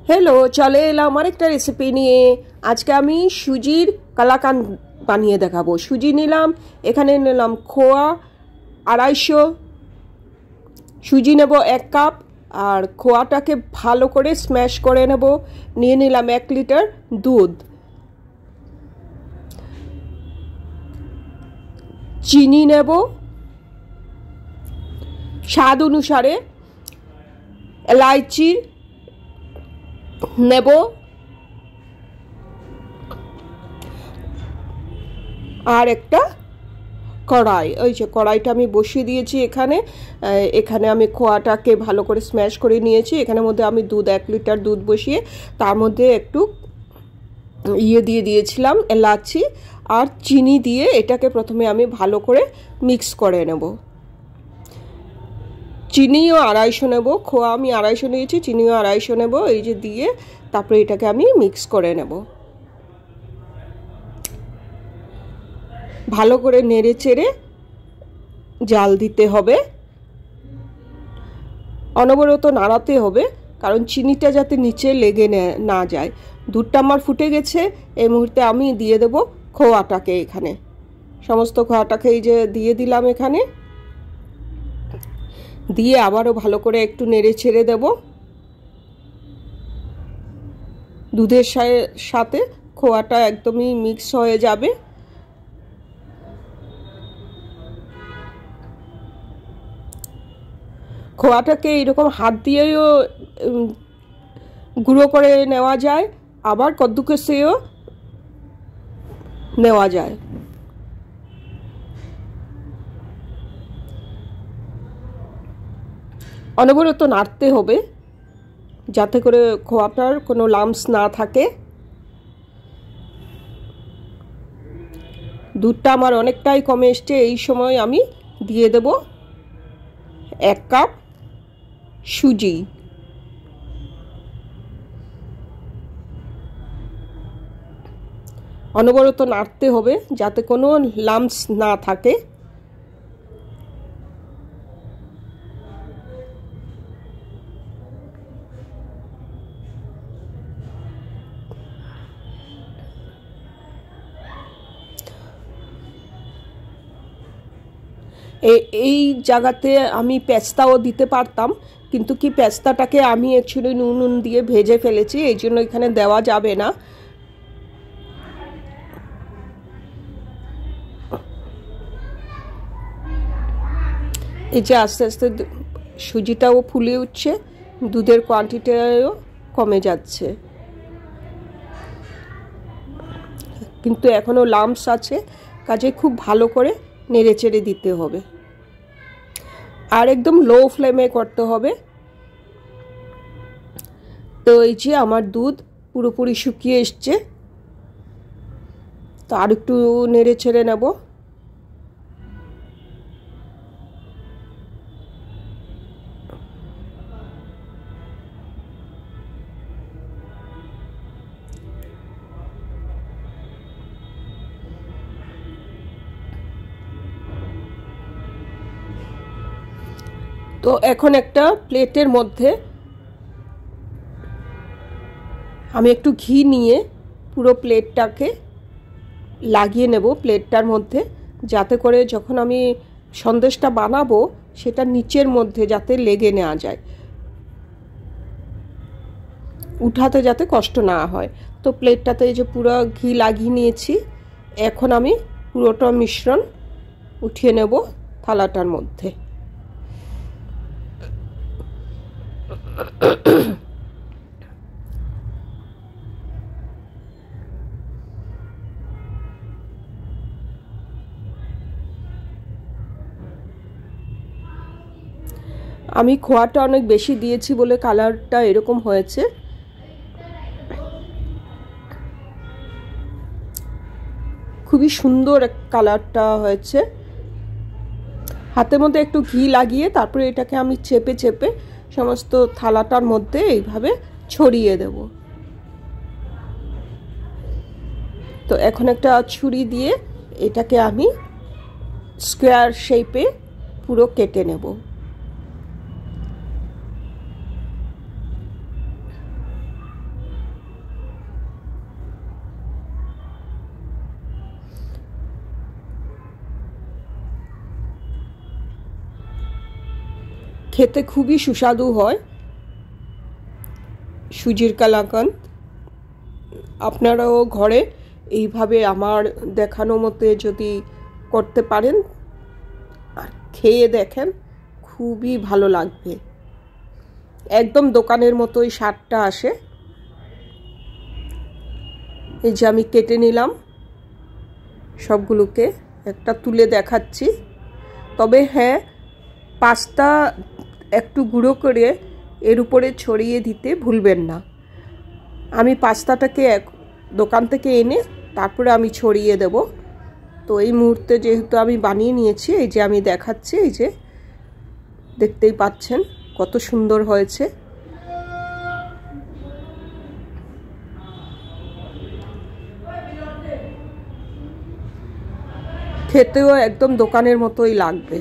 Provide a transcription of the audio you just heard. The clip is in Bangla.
हेलो चले एलाम आरेकटा रेसिपि निये। आज के आमी सुजिर कालाकान बानिये देखाबो। सुजी निलाम, एखाने निलाम खोया 250, सुजी नेब 1 कप और खोयाटाके भालो करे स्मैश करे नेब। निये निलाम 1 लिटार दूध, चीनी नेब स्वाद अनुसारे, एलाइची नेब और एक कड़ाई। ওই যে কড়াইটা আমি বসিয়ে দিয়েছি এখানে। এখানে আমি খোয়াটাকে ভালো করে স্ম্যাশ করে নিয়েছি। এখানের মধ্যে আমি দুধ 1 লিটার দুধ বসিয়ে তার মধ্যে একটু দিয়ে দিয়েছিলাম এলাচি আর চিনি দিয়ে এটাকে প্রথমে আমি ভালো করে মিক্স করে নেব। চিনিও 250 নেব, খোয়া আমি 250 নিয়েছি, চিনিও 250 নেব। এই যে দিয়ে তারপরে এটাকে আমি মিক্স করে নেব। ভালো করে নেড়ে চেড়ে জাল দিতে হবে, অনবরত নাড়াতে হবে কারণ চিনিটা যাতে নিচে লেগে না যায়। দুধটা আমার ফুটে গেছে। এই মুহূর্তে আমি দিয়ে দেব খোয়াটাকে। এখানে সমস্ত খোয়াটাকে এই যে দিয়ে দিলাম এখানে, দিয়ে আবারও ভালো করে একটু নেড়ে ছেড়ে দেব। দুধের সাথে খোয়াটা একদমই মিক্স হয়ে যাবে। খোয়াটাকে এরকম হাত দিয়েও গুঁড়ো করে নেওয়া যায়, আবার কদ্দুকসেও নেওয়া যায়। অনবরত নাড়তে হবে যাতে করে খোয়াটার কোনো লাম্পস না থাকে। দুধটা আমার অনেকটাই কমে এসছে। এই সময় আমি দিয়ে দেব 1 কাপ সুজি। অনবরত নাড়তে হবে যাতে কোনো লাম্পস না থাকে। এই জায়গাতে আমি পেস্তাও দিতে পারতাম, কিন্তু কি পেস্তাটাকে আমি অ্যাকচুয়ালি নুন দিয়ে ভেজে ফেলেছি, এই জন্য এখানে দেওয়া যাবে না। এই যে আস্তে আস্তে সুজিটাও ফুলে উঠছে, দুধের কোয়ান্টিটিও কমে যাচ্ছে, কিন্তু এখনো লাম্পস আছে, কাজে খুব ভালো করে নেড়ে চেড়ে দিতে হবে আর একদম লো ফ্লেমে করতে হবে। তো এই যে আমার দুধ পুরোপুরি শুকিয়ে এসছে, তো আর একটু নেড়ে ছেড়ে নেব। তো এখন একটা প্লেটের মধ্যে আমি একটু ঘি নিয়ে পুরো প্লেটটাকে লাগিয়ে নেব প্লেটটার মধ্যে, যাতে করে যখন আমি সন্দেশটা বানাবো সেটা নিচের মধ্যে যাতে লেগে না যায়, উঠাতে যাতে কষ্ট না হয়। তো প্লেটটাতে এই যে পুরো ঘি লাগিয়ে নিয়েছি। এখন আমি পুরোটা মিশ্রণ উঠিয়ে নেব থালাটার মধ্যে। আমি খোয়াটা অনেক বেশি দিয়েছি বলে কালারটা এরকম হয়েছে। খুবই সুন্দর কালারটা হয়েছে। হাতের মধ্যে একটু ঘি লাগিয়ে তারপরে এটাকে আমি চেপে চেপে সমস্ত থালাটার মধ্যে এইভাবে ছড়িয়ে দেব। তো এখন একটা ছুরি দিয়ে এটাকে আমি স্কোয়ার শেপে পুরো কেটে নেব। খেতে খুবই সুস্বাদু হয় সুজির কালাকাঁদ। আপনারাও ঘরে এইভাবে আমার দেখানো মতে যদি করতে পারেন আর খেয়ে দেখেন, খুবই ভালো লাগবে। একদম দোকানের মতোই স্বাদটা আসে। এই যে আমি কেটে নিলাম সবগুলোকে, একটা তুলে দেখাচ্ছি। তবে হ্যাঁ, পাস্তা একটু গুঁড়ো করে এর উপরে ছড়িয়ে দিতে ভুলবেন না। আমি পাস্তাটাকে দোকান থেকে এনে তারপরে আমি ছড়িয়ে দেব। তো এই মুহূর্তে যেহেতু আমি বানিয়ে নিয়েছি, এই যে আমি দেখাচ্ছি, এই যে দেখতেই পাচ্ছেন কত সুন্দর হয়েছে। খেতেও একদম দোকানের মতোই লাগবে।